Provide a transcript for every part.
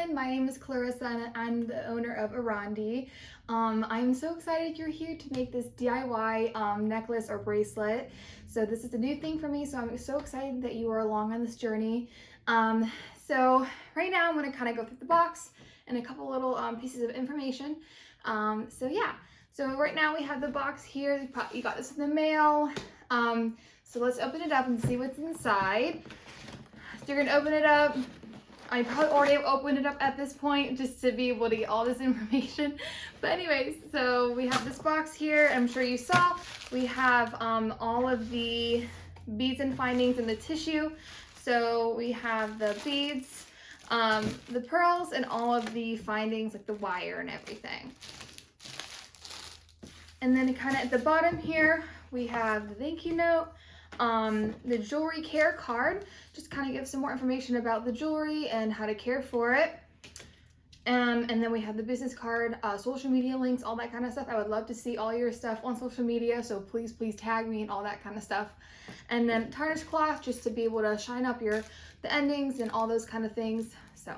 everyone, my name is Clarissa and I'm the owner of Arrondi. I'm so excited you're here to make this DIY necklace or bracelet. So this is a new thing for me, so I'm so excited that you are along on this journey. So right now I'm going to kind of go through the box and a couple little pieces of information. So right now we have the box here. You got this in the mail. So let's open it up and see what's inside. So you're going to open it up. I probably already have opened it up at this point just to be able to get all this information. But anyways, so we have this box here. I'm sure you saw. We have all of the beads and findings in the tissue. So we have the beads, the pearls, and all of the findings like the wire and everything. And then kind of at the bottom here, we have the thank you note. The jewelry care card just kind of gives some more information about the jewelry and how to care for it. And then we have the business card, social media links, all that kind of stuff. I would love to see all your stuff on social media, so please tag me and all that kind of stuff. And then tarnish cloth just to be able to shine up the endings and all those kind of things. So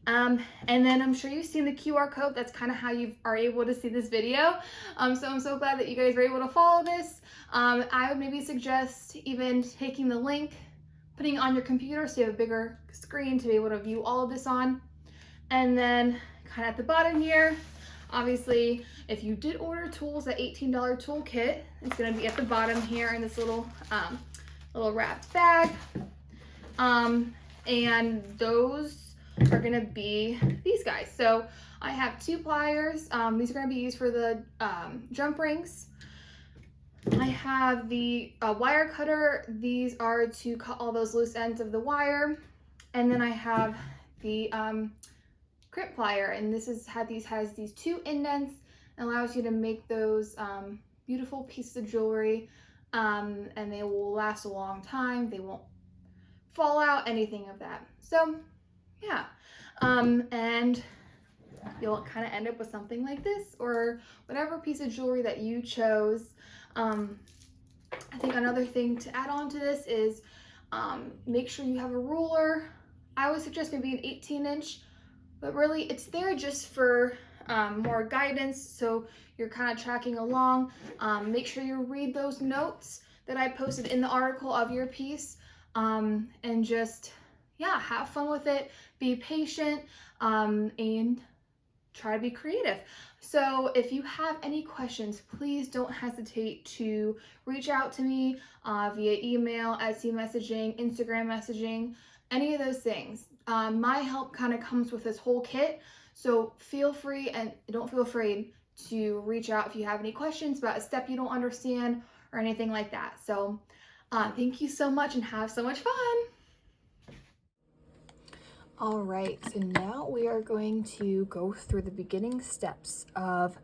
and then I'm sure you've seen the QR code. That's kind of how you are able to see this video. So I'm so glad that you guys were able to follow this. I would maybe suggest even taking the link, putting it on your computer so you have a bigger screen to be able to view all of this on. And then kind of at the bottom here, obviously, if you did order tools, that $18 tool kit, it's going to be at the bottom here in this little wrapped bag. And those are going to be these guys. So I have 2 pliers. These are going to be used for the jump rings. I have the wire cutter. These are to cut all those loose ends of the wire. And then I have the crimp plier, and this has these 2 indents and allows you to make those beautiful pieces of jewelry, and they will last a long time. They won't fall out, anything of that. So yeah, and you'll kind of end up with something like this or whatever piece of jewelry that you chose. I think another thing to add on to this is make sure you have a ruler. I would suggest maybe an 18-inch, but really it's there just for more guidance, so you're kind of tracking along. Make sure you read those notes that I posted in the article of your piece, and just have fun with it, be patient, and try to be creative. So if you have any questions, please don't hesitate to reach out to me via email, Etsy messaging, Instagram messaging, any of those things. My help kind of comes with this whole kit, so feel free and don't feel afraid to reach out if you have any questions about a step you don't understand or anything like that. So thank you so much and have so much fun. All right, so now we are going to go through the beginning steps of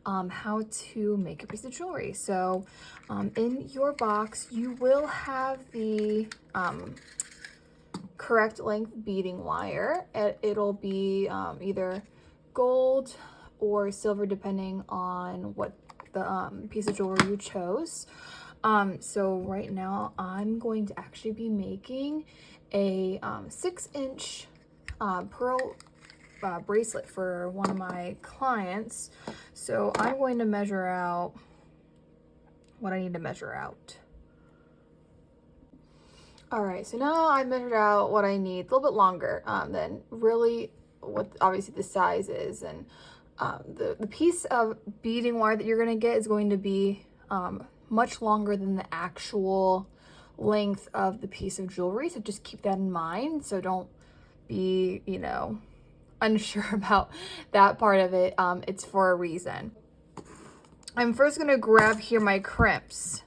how to make a piece of jewelry. So in your box, you will have the correct length beading wire. It'll be either gold or silver depending on what the piece of jewelry you chose. So right now I'm going to actually be making a 6-inch pearl bracelet for one of my clients. So I'm going to measure out what I need to measure out. All right, so now I measured out what I need, a little bit longer than really what obviously the size is. And the piece of beading wire that you're gonna get is going to be much longer than the actual length of the piece of jewelry. So just keep that in mind. So don't be, unsure about that part of it. It's for a reason. I'm first gonna grab here my crimps.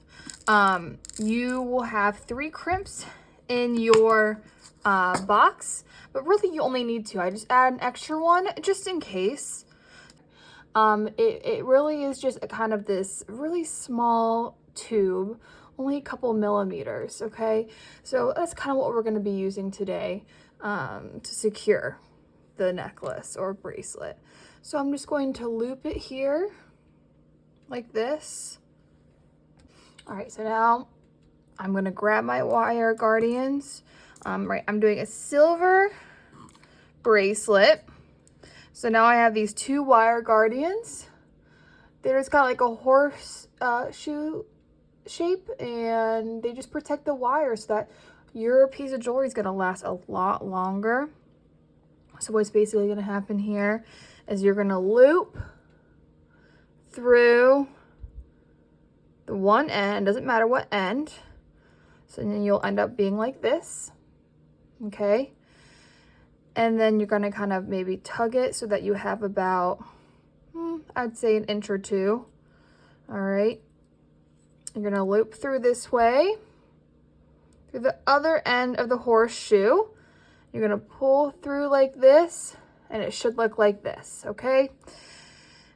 You will have 3 crimps in your box, but really you only need 2. I just add an extra one just in case. It really is just a kind of this really small tube, only a couple millimeters, okay? So that's kind of what we're going to be using today to secure the necklace or bracelet. So I'm just going to loop it here like this. All right, so now I'm gonna grab my wire guardians. I'm doing a silver bracelet. So now I have these 2 wire guardians. They're just got like a horse shoe shape, and they just protect the wire so that your piece of jewelry is going to last a lot longer. So what's basically going to happen here is you're going to loop through the one end, doesn't matter what end. So then you'll end up being like this, okay? And then you're going to kind of maybe tug it so that you have about, I'd say 1 inch or 2. All right. You're going to loop through this way, through the other end of the horseshoe. You're going to pull through like this, and it should look like this, okay?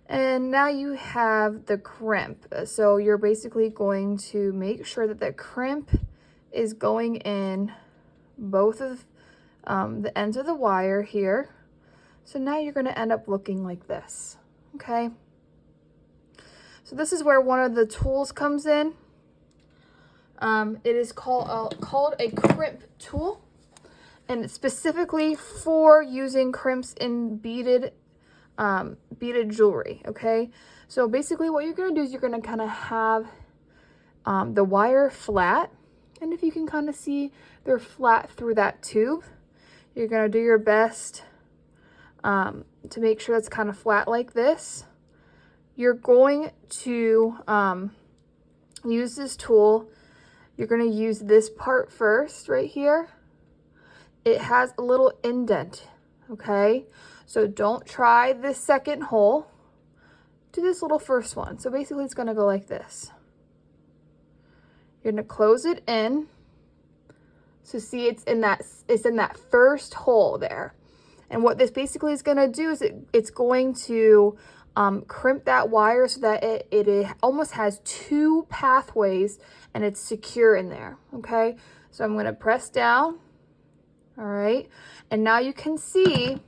And now you have the crimp. So you're basically going to make sure that the crimp is going in both of the ends of the wire here. So now you're going to end up looking like this, okay? So this is where one of the tools comes in. It is called a crimp tool, and it's specifically for using crimps in beaded jewelry, okay? So basically what you're going to do is you're going to kind of have the wire flat, and if you can kind of see they're flat through that tube, you're going to do your best to make sure it's kind of flat like this. You're going to use this tool. You're going to use this part first right here. It has a little indent, okay? So don't try this second hole. Do this little first one. So basically it's going to go like this. You're going to close it in. So see, it's in that first hole there. And what this basically is going to do is it's going to crimp that wire so that it almost has 2 pathways and it's secure in there, okay? So I'm going to press down, all right? And now you can see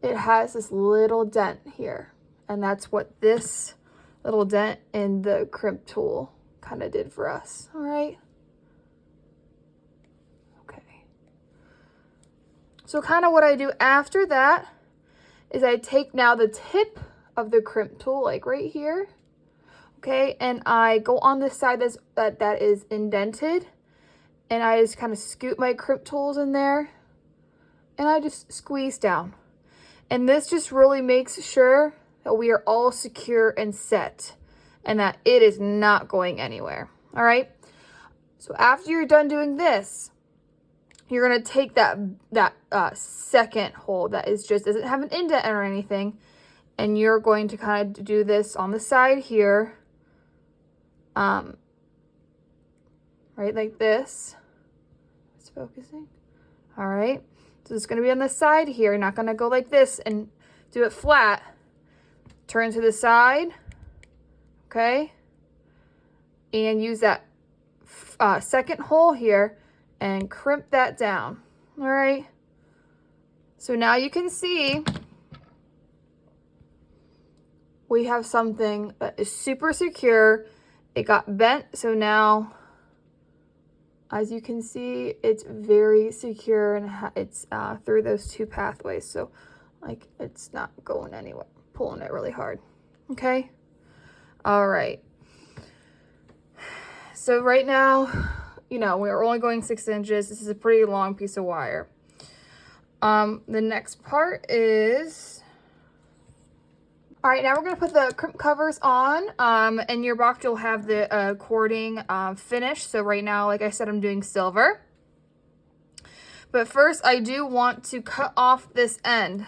it has this little dent here, and that's what this little dent in the crimp tool kind of did for us, all right? Okay. So kind of what I do after that is I take now the tip of the crimp tool, like right here, okay, and I go on this side that is indented, and I just kind of scoop my crimp tools in there, and I just squeeze down. And this just really makes sure that we are all secure and set, and that it is not going anywhere, all right? So after you're done doing this, you're going to take that second hole that is just doesn't have an indent or anything, and you're going to kind of do this on the side here, right like this. It's focusing. All right. So it's going to be on the side here. You're not going to go like this and do it flat. Turn to the side, okay, and use that second hole here and crimp that down, all right? So now you can see we have something that is super secure. It got bent, so now, as you can see, it's very secure, and it's through those 2 pathways, so like it's not going anywhere, pulling it really hard, okay? All right. So right now, you know, we're only going 6 inches. This is a pretty long piece of wire. The next part is, all right, now we're going to put the crimp covers on. In your box, you'll have the cording finish. So right now, like I said, I'm doing silver. But first, I do want to cut off this end.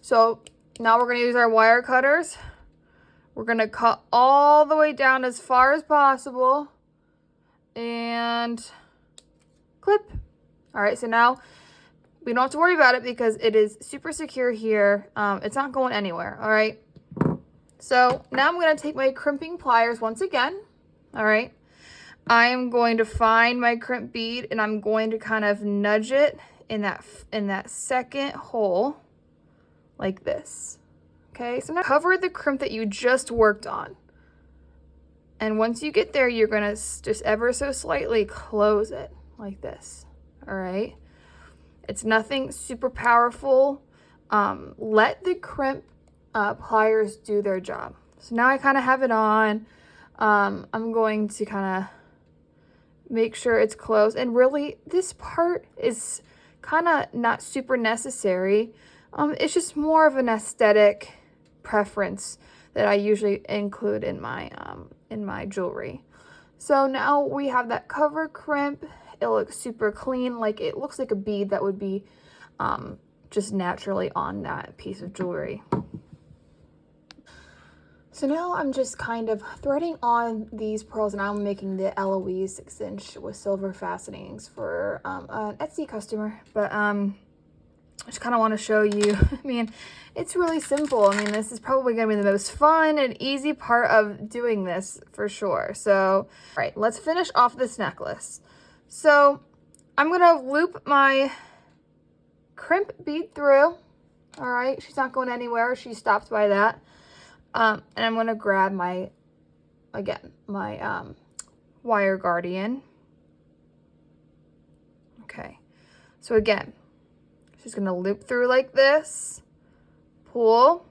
So now we're going to use our wire cutters. We're going to cut all the way down as far as possible. And clip. All right, so now we don't have to worry about it because it is super secure here. It's not going anywhere, all right? So now I'm going to take my crimping pliers once again, all right? I am going to find my crimp bead, and I'm going to kind of nudge it in that second hole like this, okay? So now cover the crimp that you just worked on. And once you get there, you're going to just ever so slightly close it like this, all right? It's nothing super powerful. Let the crimp pliers do their job. So now I kind of have it on. I'm going to kind of make sure it's close. And really, this part is kind of not super necessary. It's just more of an aesthetic preference that I usually include in my jewelry. So now we have that cover crimp. It looks super clean, like it looks like a bead that would be just naturally on that piece of jewelry. So now I'm just kind of threading on these pearls, and I'm making the LOE 6-inch with silver fastenings for an Etsy customer. But I just kind of want to show you, I mean, it's really simple. I mean, this is probably going to be the most fun and easy part of doing this for sure. So, all right, let's finish off this necklace. So I'm going to loop my crimp bead through. All right, she's not going anywhere. She stopped by that. And I'm going to grab my wire guardian. Okay, so again, she's going to loop through like this, pull,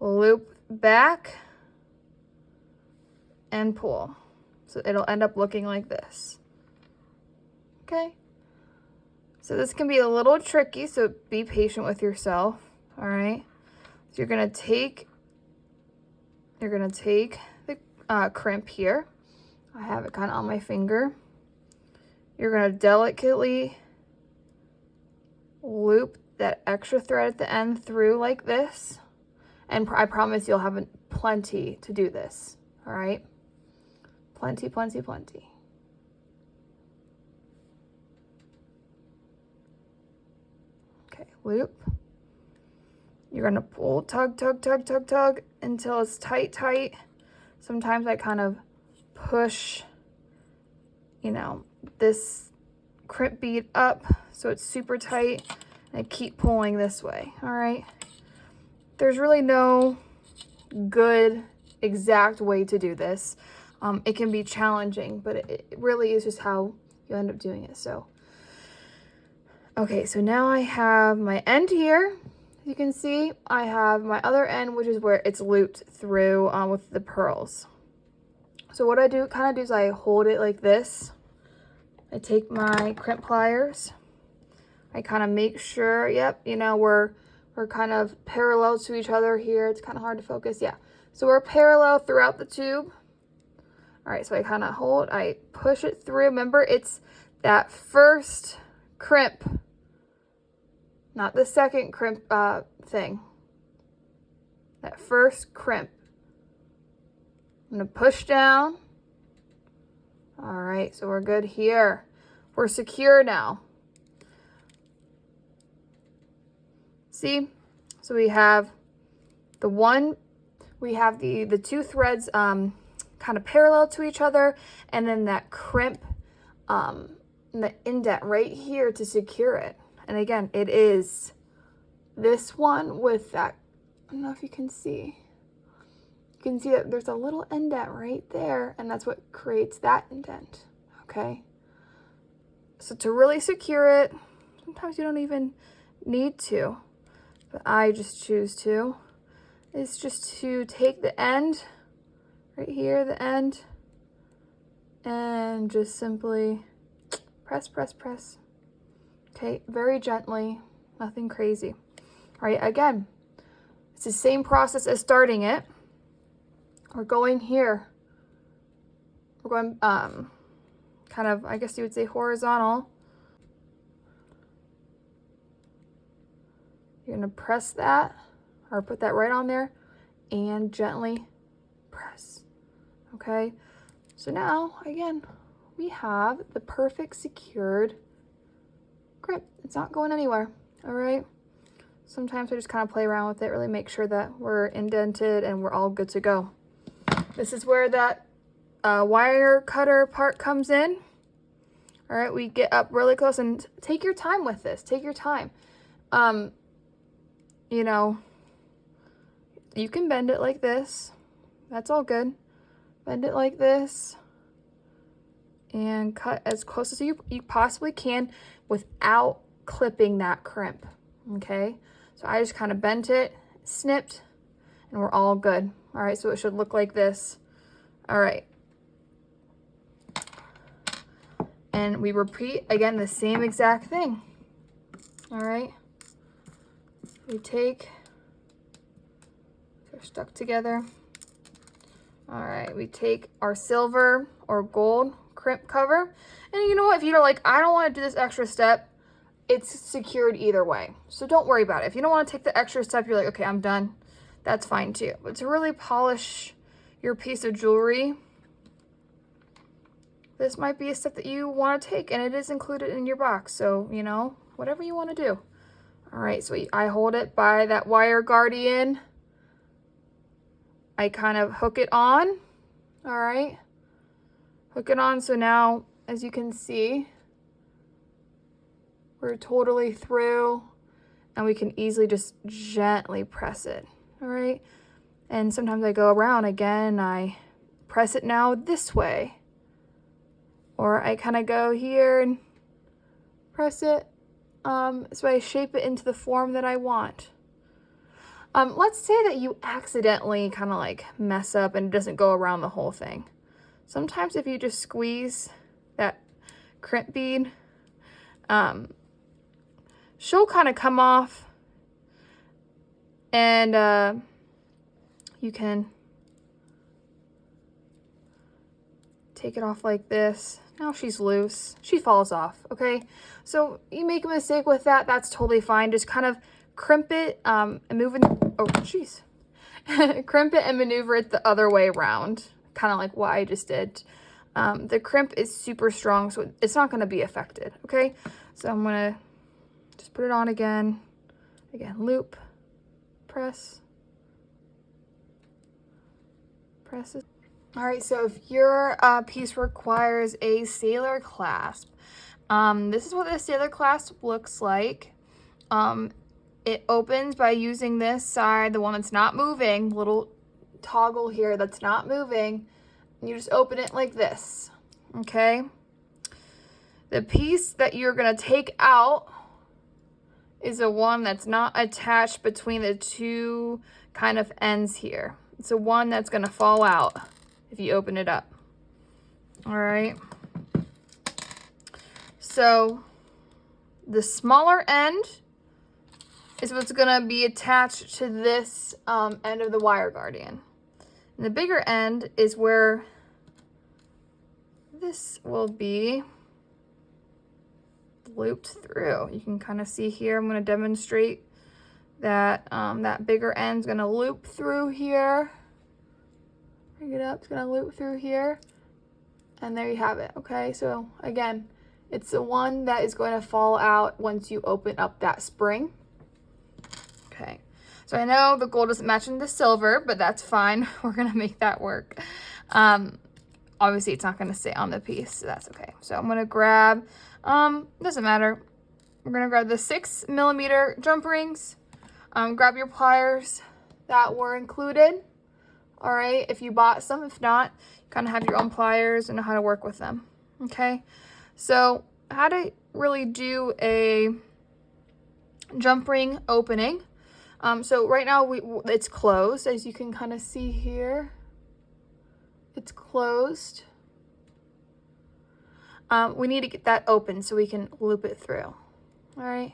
loop back, and pull. So it'll end up looking like this. Okay, so this can be a little tricky, so be patient with yourself. All right. So you're gonna take the crimp here. I have it kind of on my finger. You're gonna delicately loop that extra thread at the end through like this, and I promise you'll have plenty to do this. All right, plenty. Okay, loop. You're gonna pull, tug until it's tight. Sometimes I kind of push, you know, this crimp bead up so it's super tight, and I keep pulling this way. All right. There's really no good exact way to do this. It can be challenging, but it really is just how you end up doing it. So, okay, so now I have my end here. You can see I have my other end, which is where it's looped through with the pearls. So what I do is I hold it like this. I take my crimp pliers. I kind of make sure, yep, you know, we're kind of parallel to each other here. It's kind of hard to focus. Yeah. So we're parallel throughout the tube. All right. So I kind of hold, I push it through. Remember, it's that first crimp, not the second crimp thing. That first crimp. I'm going to push down. All right, so we're good here. We're secure now. See? So we have the two threads kind of parallel to each other, and then that crimp, the indent right here to secure it. And again, it is this one with that, I don't know if you can see. You can see that there's a little indent right there, and that's what creates that indent, okay? So to really secure it, sometimes you don't even need to, but I just choose to, is just to take the end, right here, the end, and just simply press. Okay, very gently, nothing crazy. All right, again, it's the same process as starting it. We're going here. We're going kind of, I guess you would say horizontal. You're gonna press that, or put that right on there, and gently press, okay? So now, again, we have the perfect secured grip. It's not going anywhere, all right? Sometimes I just kind of play around with it, really make sure that we're indented and we're all good to go. This is where that wire cutter part comes in. All right, we get up really close, and take your time with this. Take your time. You know, you can bend it like this. That's all good. Bend it like this and cut as close as you possibly can. without clipping that crimp, okay? So I just kind of bent it, snipped, and we're all good. All right, so it should look like this. All right. And we repeat, again, the same exact thing. All right. We take, they're stuck together. All right, we take our silver or gold crimp cover. And you know what, if you're like, I don't want to do this extra step, it's secured either way. So don't worry about it. If you don't want to take the extra step, you're like, okay, I'm done. That's fine too. But to really polish your piece of jewelry, this might be a step that you want to take, and it is included in your box. So, you know, whatever you want to do. All right, so I hold it by that wire guardian. I kind of hook it on. All right, hook it on. So now, as you can see, we're totally through, and we can easily just gently press it. All right, and sometimes I go around again, I press it now this way, or I kind of go here and press it, so I shape it into the form that I want. Let's say that you accidentally kind of like mess up and it doesn't go around the whole thing. Sometimes if you just squeeze that crimp bead, she'll kind of come off, and you can take it off like this. Now she's loose. She falls off, okay? So you make a mistake with that, that's totally fine. Just kind of crimp it and move it. Oh, jeez. Crimp it and maneuver it the other way around, kind of like what I just did. The crimp is super strong, so it's not going to be affected, okay? So I'm going to just put it on again. Again, loop, press, press it. All right, so if your piece requires a sailor clasp, this is what the sailor clasp looks like. It opens by using this side, the one that's not moving, little toggle here that's not moving. You just open it like this, okay? The piece that you're gonna take out is the one that's not attached between the two kind of ends here. It's the one that's gonna fall out if you open it up. All right. So the smaller end is what's gonna be attached to this end of the wire guardian. And the bigger end is where this will be looped through. You can kind of see here, I'm gonna demonstrate that that bigger end's gonna loop through here. Bring it up, it's gonna loop through here. And there you have it, okay? So again, it's the one that is going to fall out once you open up that spring. Okay, so I know the gold doesn't match in the silver, but that's fine. We're gonna make that work. Obviously it's not gonna stay on the piece, so that's okay. So I'm gonna grab, doesn't matter. We're gonna grab the 6mm jump rings. Grab your pliers that were included. All right, if you bought some, if not, you kind of have your own pliers and know how to work with them. Okay, so how to really do a jump ring opening. So right now it's closed, as you can kind of see here. It's closed. We need to get that open so we can loop it through. All right,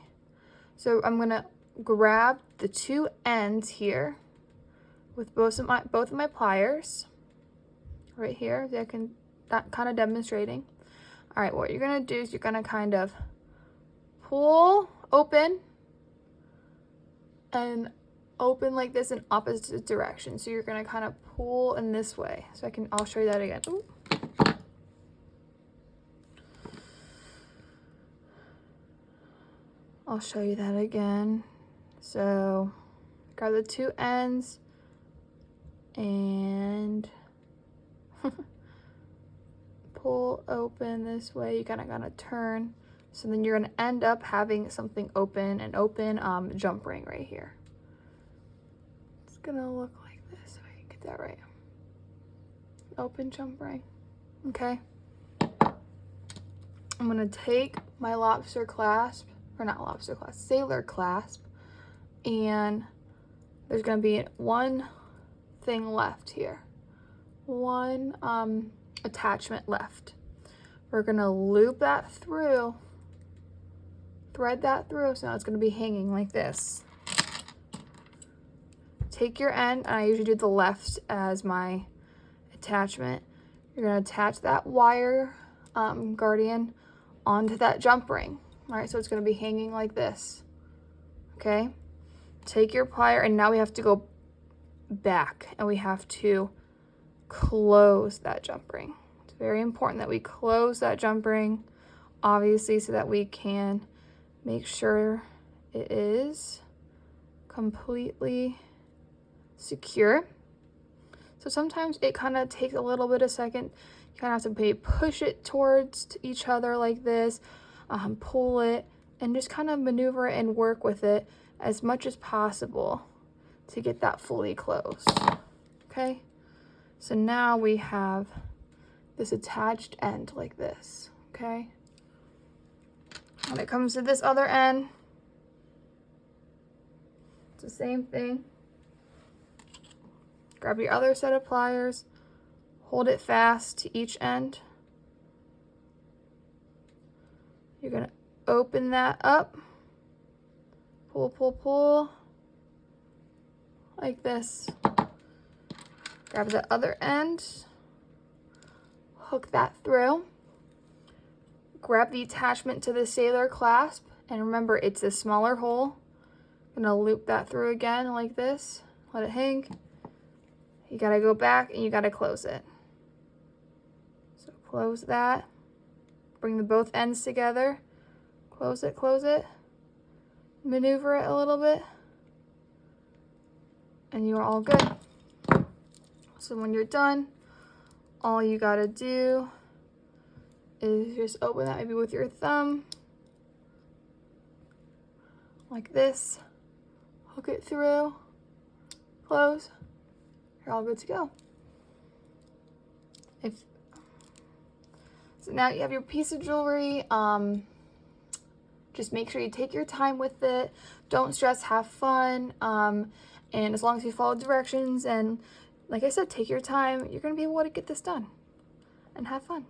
so I'm gonna grab the two ends here with both of my pliers right here. That kind of demonstrating. All right, what you're gonna do is you're gonna kind of pull open and open like this in opposite direction. So you're gonna kind of pull in this way. So I'll show you that again. Ooh. I'll show you that again. So grab the two ends and pull open this way. You kind of gotta turn. So then you're gonna end up having something open, an open jump ring right here. It's gonna look like this, so I can get that right. Open jump ring, okay? I'm gonna take my lobster clasp, or not lobster clasp, sailor clasp, and there's gonna be one thing left here. One attachment left. We're gonna loop that through, thread that through, so now it's gonna be hanging like this. Take your end, and I usually do the left as my attachment. You're gonna attach that wire guardian onto that jump ring. All right, so it's gonna be hanging like this, okay? Take your plier, and now we have to go back, and we have to close that jump ring. It's very important that we close that jump ring, obviously, so that we can make sure it is completely secure. So sometimes it kind of takes a little bit of second. You kind of have to maybe push it towards each other like this, pull it, and just kind of maneuver it and work with it as much as possible to get that fully closed. Okay, so now we have this attached end like this. Okay, when it comes to this other end, it's the same thing. Grab your other set of pliers, hold it fast to each end. You're gonna open that up, pull, pull, pull, like this. Grab the other end, hook that through. Grab the attachment to the sailor clasp, and remember, it's a smaller hole. I'm gonna loop that through again like this, let it hang. You gotta go back and you gotta close it. So close that, bring the both ends together, close it, maneuver it a little bit, and you're all good. So when you're done, all you gotta do is just open that maybe with your thumb, like this, hook it through, close, you're all good to go. So now you have your piece of jewelry. Just make sure you take your time with it. Don't stress, have fun. And as long as you follow directions and, like I said, take your time, you're gonna be able to get this done and have fun.